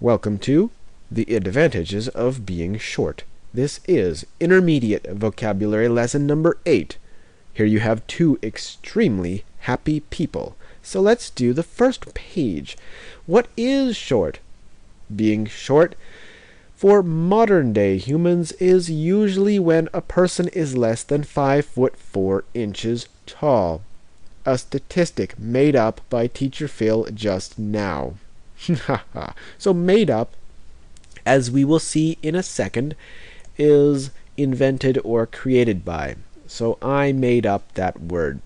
Welcome to The Advantages of Being Short. This is Intermediate Vocabulary Lesson number 8. Here you have two extremely happy people. So let's do the first page. What is short? Being short for modern-day humans is usually when a person is less than 5 foot 4 inches tall. A statistic made up by Teacher Phil just now. So made up, as we will see in a second, is invented or created by. So I made up that word.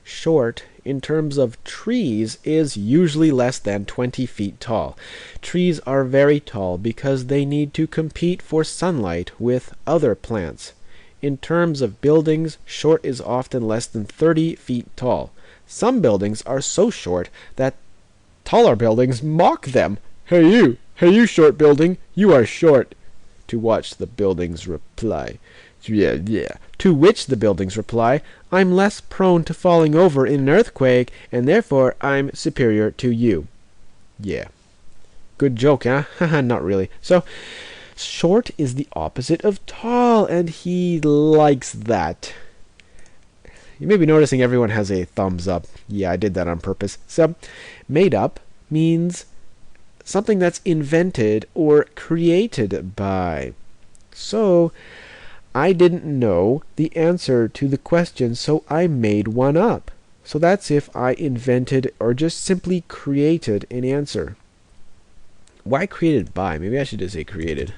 Short, in terms of trees, is usually less than 20 feet tall. Trees are very tall because they need to compete for sunlight with other plants. In terms of buildings, short is often less than 30 feet tall. Some buildings are so short that taller buildings mock them. Hey you short building, you are short. To which the buildings reply, To which the buildings reply, I'm less prone to falling over in an earthquake, and therefore I'm superior to you. Yeah. Good joke, huh? Not really. So, short is the opposite of tall, and he likes that. You may be noticing everyone has a thumbs up. Yeah, I did that on purpose. So, made up means something that's invented or created by. So, I didn't know the answer to the question, so I made one up. So that's if I invented or just simply created an answer. Why created by? Maybe I should just say created.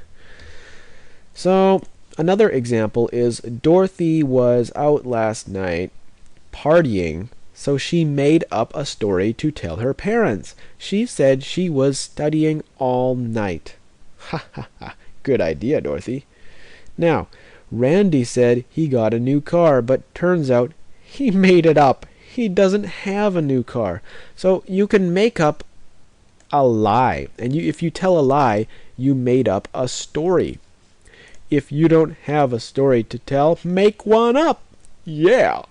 So, another example is Dorothy was out last night partying, so she made up a story to tell her parents. She said she was studying all night. Ha ha ha. Good idea, Dorothy. Now, Randy said he got a new car, but turns out he made it up. He doesn't have a new car. So you can make up a lie. And if you tell a lie, you made up a story. If you don't have a story to tell, make one up. Yeah.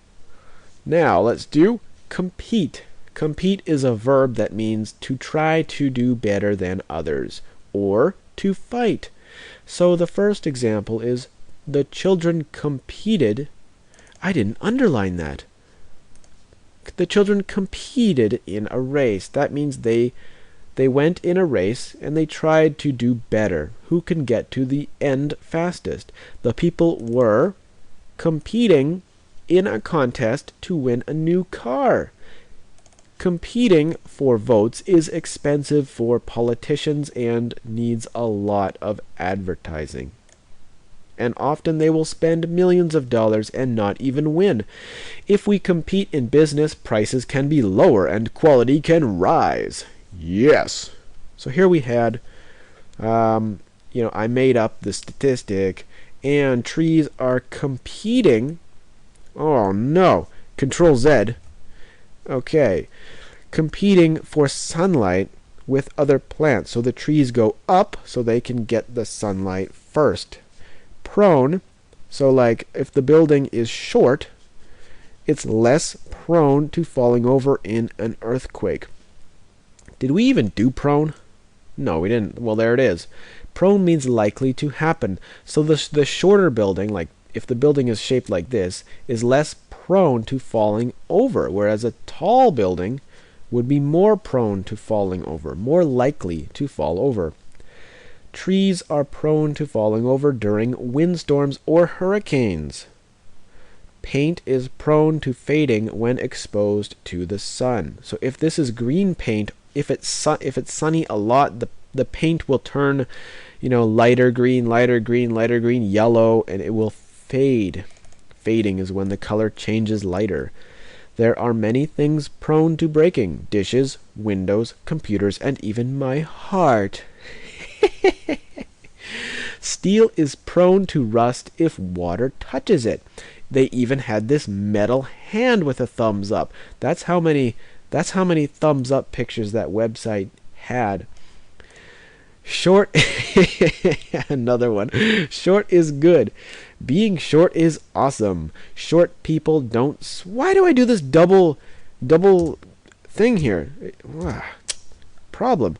Now let's do compete. Compete is a verb that means to try to do better than others, or to fight. So the first example is the children competed. I didn't underline that. The children competed in a race. That means they went in a race and they tried to do better. Who can get to the end fastest? The people were competing in a contest to win a new car. Competing for votes is expensive for politicians and needs a lot of advertising. And often they will spend millions of dollars and not even win. If we compete in business, prices can be lower and quality can rise. Yes. So here we had, I made up the statistic, and trees are competing. Oh no. Control Z. Okay. Competing for sunlight with other plants. So the trees go up so they can get the sunlight first. Prone, so like if the building is short, it's less prone to falling over in an earthquake. Did we even do prone? No, we didn't. Well, there it is. Prone means likely to happen. So the shorter building, like if the building is shaped like this, is less prone to falling over, whereas a tall building would be more prone to falling over, more likely to fall over. Trees are prone to falling over during windstorms or hurricanes. Paint is prone to fading when exposed to the sun. So if this is green paint, if it's sunny a lot, the paint will turn, lighter green, yellow, and it will fade. Fading is when the color changes lighter. There are many things prone to breaking: dishes, windows, computers, and even my heart. Steel is prone to rust if water touches it. They even had this metal hand with a thumbs up. That's how many thumbs up pictures that website had. Short another one. Short is good. Being short is awesome. Short people don't why do I do this double thing here? Problem.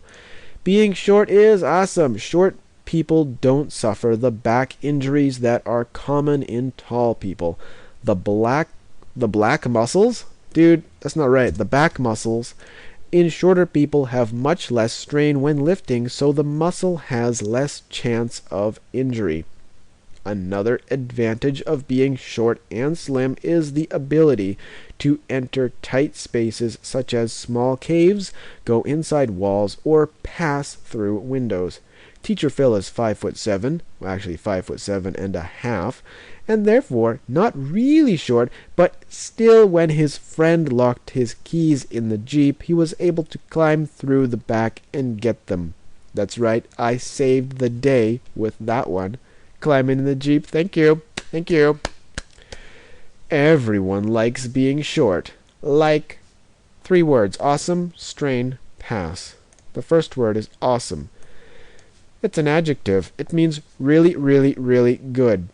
Being short is awesome. Short people don't suffer the back injuries that are common in tall people. The black muscles? Dude, that's not right. The back muscles in shorter people have much less strain when lifting, so the muscle has less chance of injury. Another advantage of being short and slim is the ability to enter tight spaces such as small caves, go inside walls, or pass through windows. Teacher Phil is 5'7", well, actually 5'7.5", and therefore not really short, but still when his friend locked his keys in the Jeep, he was able to climb through the back and get them. That's right, I saved the day with that one. Climbing in the Jeep, thank you, thank you. Everyone likes being short. Like, 3 words, awesome, strain, pass. The first word is awesome. It's an adjective. It means really, really, really good.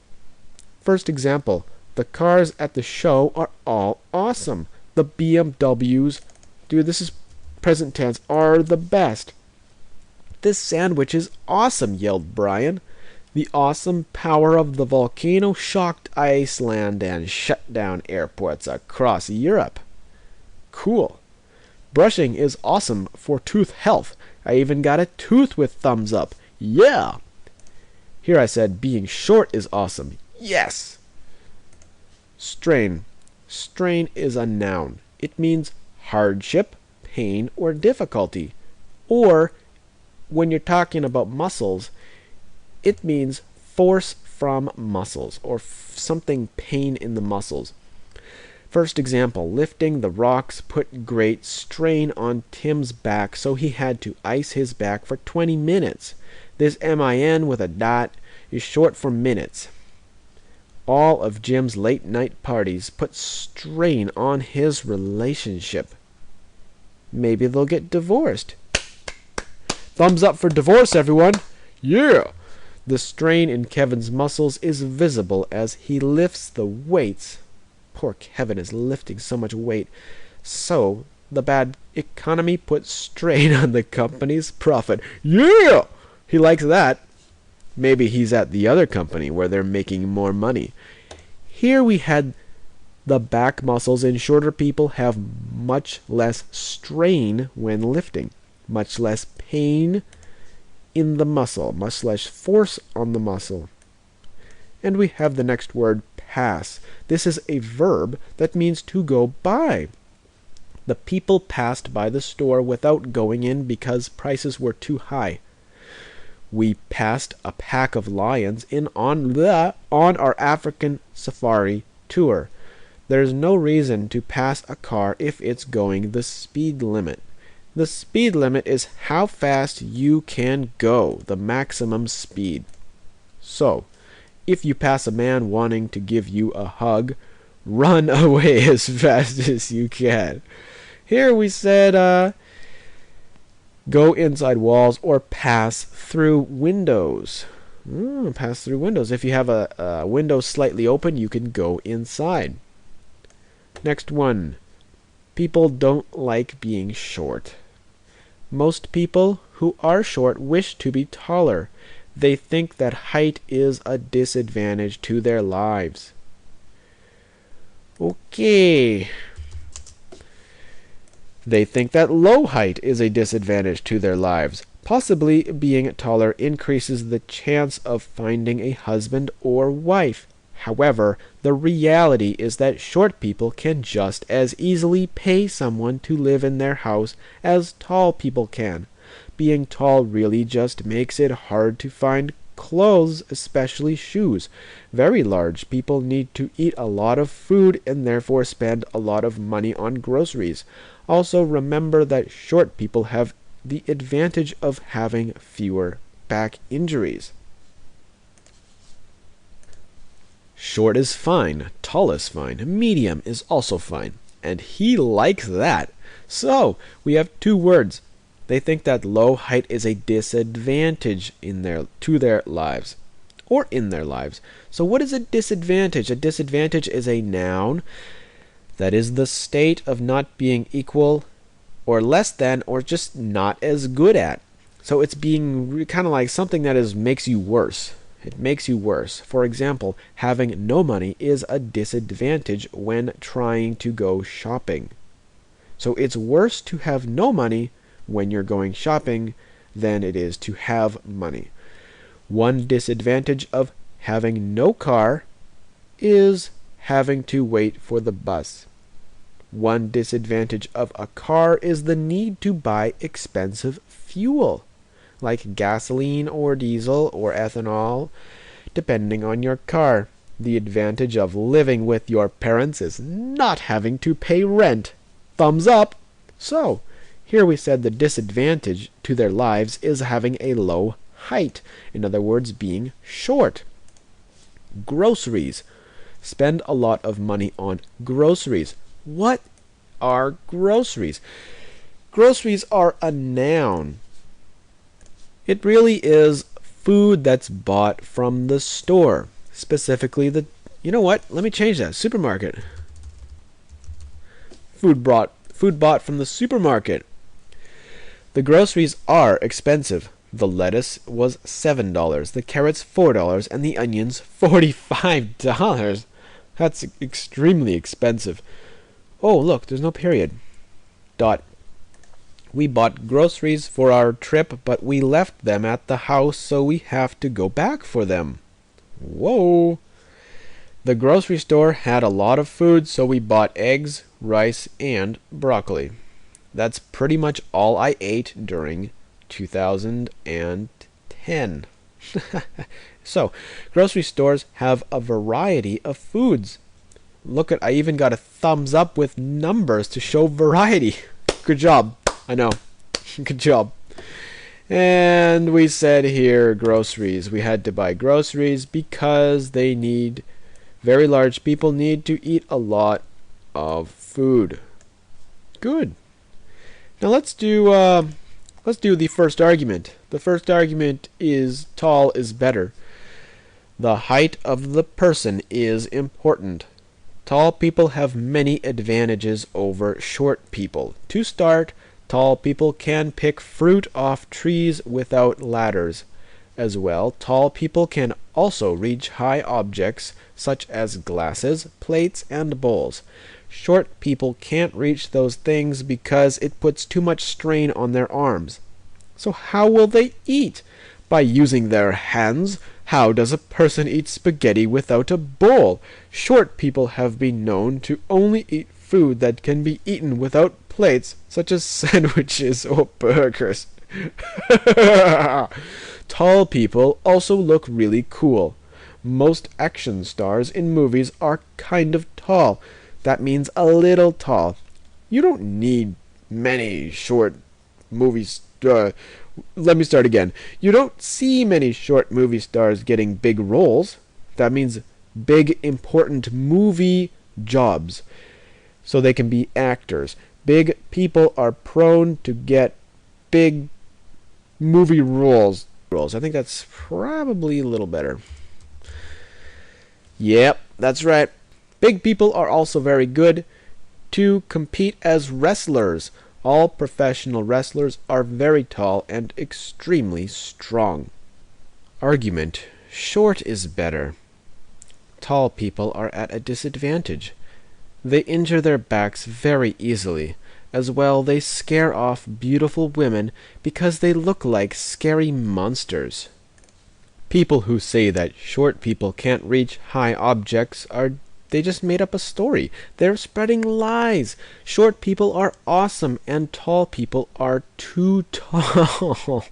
First example, the cars at the show are all awesome. The BMWs, dude, this is present tense, are the best. This sandwich is awesome, yelled Brian. The awesome power of the volcano shocked Iceland and shut down airports across Europe. Cool. Brushing is awesome for tooth health. I even got a tooth with thumbs up. Yeah! Here I said being short is awesome. Yes! Strain. Strain is a noun. It means hardship, pain, or difficulty. Or, when you're talking about muscles, it means force from muscles, or something pain in the muscles. First example, lifting the rocks put great strain on Tim's back, so he had to ice his back for 20 minutes. This MIN with a dot is short for minutes. All of Jim's late night parties put strain on his relationship. Maybe they'll get divorced. Thumbs up for divorce, everyone! Yeah! The strain in Kevin's muscles is visible as he lifts the weights. Poor Kevin is lifting so much weight. So, the bad economy puts strain on the company's profit. Yeah! He likes that. Maybe he's at the other company where they're making more money. Here we had the back muscles in shorter people have much less strain when lifting, much less pain in the muscle, much less force on the muscle. And we have the next word, pass. This is a verb that means to go by. The people passed by the store without going in because prices were too high. We passed a pack of lions in on our African safari tour. There's no reason to pass a car if it's going the speed limit. The speed limit is how fast you can go, the maximum speed. So, if you pass a man wanting to give you a hug, run away as fast as you can. Here we said, go inside walls or pass through windows. Pass through windows. If you have a window slightly open, you can go inside. Next one. People don't like being short. Most people who are short wish to be taller. They think that height is a disadvantage to their lives. Okay. They think that low height is a disadvantage to their lives. Possibly being taller increases the chance of finding a husband or wife. However, the reality is that short people can just as easily pay someone to live in their house as tall people can. Being tall really just makes it hard to find clothes, especially shoes. Very large people need to eat a lot of food and therefore spend a lot of money on groceries. Also, remember that short people have the advantage of having fewer back injuries. Short is fine, tall is fine, medium is also fine, and he likes that. So, we have 2 words. They think that low height is a disadvantage to their lives, or in their lives. So what is a disadvantage? A disadvantage is a noun that is the state of not being equal or less than or just not as good at. So it's being kind of like something that makes you worse. It makes you worse. For example, having no money is a disadvantage when trying to go shopping. So it's worse to have no money when you're going shopping than it is to have money. One disadvantage of having no car is having to wait for the bus. One disadvantage of a car is the need to buy expensive fuel, like gasoline or diesel or ethanol, depending on your car. The advantage of living with your parents is not having to pay rent. Thumbs up! So, here we said the disadvantage to their lives is having a low height. In other words, being short. Groceries. Spend a lot of money on groceries. What are groceries? Groceries are a noun. It really is food that's bought from the store. Specifically you know what? Let me change that. Supermarket. Food bought from the supermarket. The groceries are expensive. The lettuce was $7, the carrots $4, and the onions $45. That's extremely expensive. Oh, look, there's no period. Dot. We bought groceries for our trip, but we left them at the house, so we have to go back for them. Whoa. The grocery store had a lot of food, so we bought eggs, rice, and broccoli. That's pretty much all I ate during 2010. So, grocery stores have a variety of foods. Look I even got a thumbs up with numbers to show variety. Good job. I know. Good job. And we said here groceries. We had to buy groceries because very large people need to eat a lot of food. Good. Now let's do the first argument. The first argument is tall is better. The height of the person is important. Tall people have many advantages over short people. To start, tall people can pick fruit off trees without ladders. As well, tall people can also reach high objects such as glasses, plates, and bowls. Short people can't reach those things because it puts too much strain on their arms. So how will they eat? By using their hands. How does a person eat spaghetti without a bowl? Short people have been known to only eat food that can be eaten without plates, such as sandwiches or burgers. Tall people also look really cool. Most action stars in movies are kind of tall. That means a little tall. You don't need many short movies. Let me start again. You don't see many short movie stars getting big roles. That means big, important movie jobs. So they can be actors. Big people are prone to get big movie roles. I think that's probably a little better. Yep, that's right. Big people are also very good to compete as wrestlers. All professional wrestlers are very tall and extremely strong. Argument. Short is better. Tall people are at a disadvantage. They injure their backs very easily. As well, they scare off beautiful women because they look like scary monsters. People who say that short people can't reach high objects they just made up a story. They're spreading lies. Short people are awesome and tall people are too tall.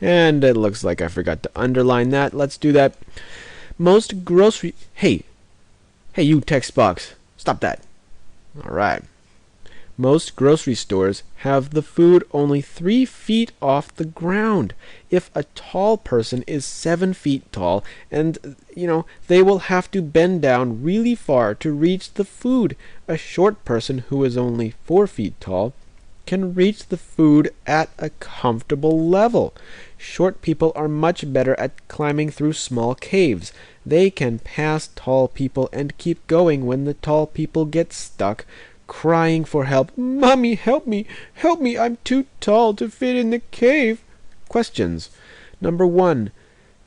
And it looks like I forgot to underline that. Let's do that. Most grocery... Hey, you text box. Stop that. All right. Most grocery stores have the food only 3 feet off the ground. If a tall person is 7 feet tall and, they will have to bend down really far to reach the food. A short person who is only 4 feet tall can reach the food at a comfortable level. Short people are much better at climbing through small caves. They can pass tall people and keep going when the tall people get stuck, crying for help. Mommy, help me, I'm too tall to fit in the cave. Questions. Number 1.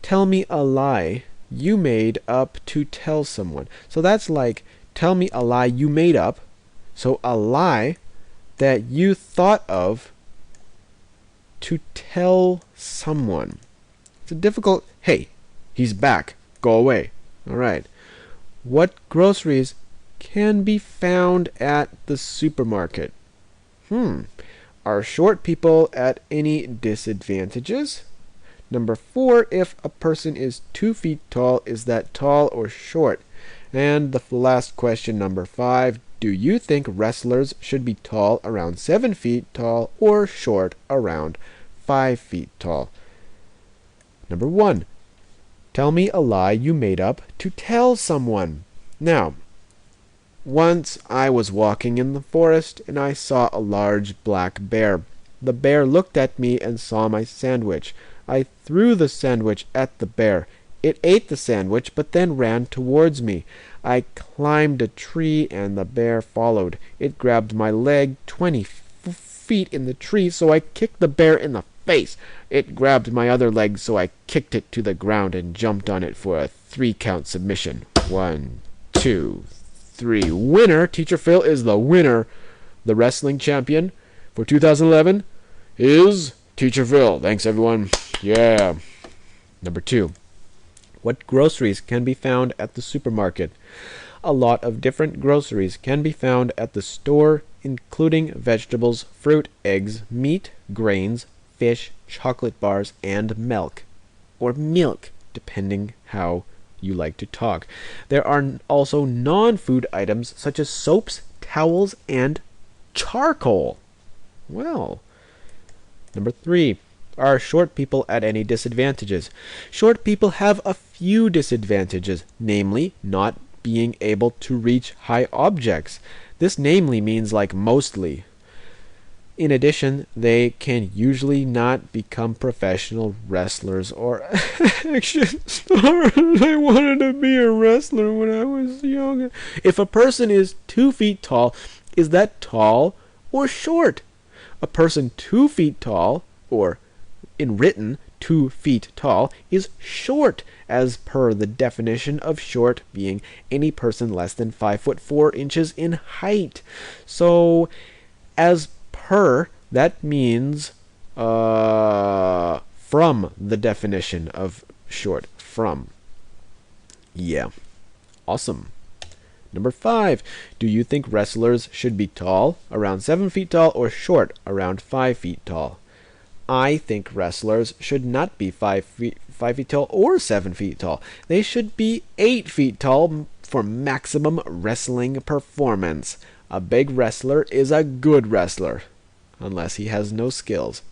Tell me a lie you made up to tell someone. So that's like, tell me a lie you made up. So a lie that you thought of to tell someone. It's a difficult, hey, he's back, go away. All right. What groceries can be found at the supermarket? Are short people at any disadvantages? Number 4, if a person is 2 feet tall, is that tall or short? And the last question, number 5, do you think wrestlers should be tall, around 7 feet tall, or short, around 5 feet tall? Number 1, tell me a lie you made up to tell someone. Now, once I was walking in the forest and I saw a large black bear. The bear looked at me and saw my sandwich. I threw the sandwich at the bear. It ate the sandwich but then ran towards me. I climbed a tree and the bear followed. It grabbed my leg 20 feet in the tree, so I kicked the bear in the face. It grabbed my other leg, so I kicked it to the ground and jumped on it for a 3-count submission. 1, 2, 3. Winner! Teacher Phil is the winner. The wrestling champion for 2011 is Teacher Phil. Thanks, everyone. Yeah. Number 2. What groceries can be found at the supermarket? A lot of different groceries can be found at the store, including vegetables, fruit, eggs, meat, grains, fish, chocolate bars, and milk. Or milk, depending how you like to talk. There are also non-food items such as soaps, towels, and charcoal. Well. Number 3. Are short people at any disadvantages? Short people have a few disadvantages, namely not being able to reach high objects. This namely means like mostly. In addition, they can usually not become professional wrestlers or action stars. I wanted to be a wrestler when I was young. If a person is 2 feet tall, is that tall or short? A person 2 feet tall, or in written 2 feet tall, is short, as per the definition of short being any person less than 5 foot 4 inches in height. So, as per, that means from the definition of short. From. Yeah. Awesome. Number 5. Do you think wrestlers should be tall, around 7 feet tall, or short, around 5 feet tall? I think wrestlers should not be 5 feet tall or 7 feet tall. They should be 8 feet tall for maximum wrestling performance. A big wrestler is a good wrestler, unless he has no skills.